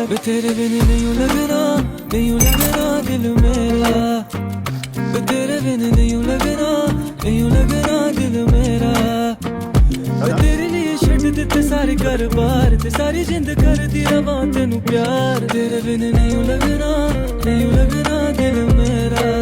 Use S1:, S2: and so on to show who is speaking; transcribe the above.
S1: वे तेरे बिन नहीं लगना दिल मेरा। वे तेरे बिन नहीं लगना दिल मेरा। वे तेरे लिए छड्ड दित्ते सारे घर बार ते सारी जिंद कर दी रवां तेनू प्यार। तेरे बिन नहीं लगना दिल मेरा।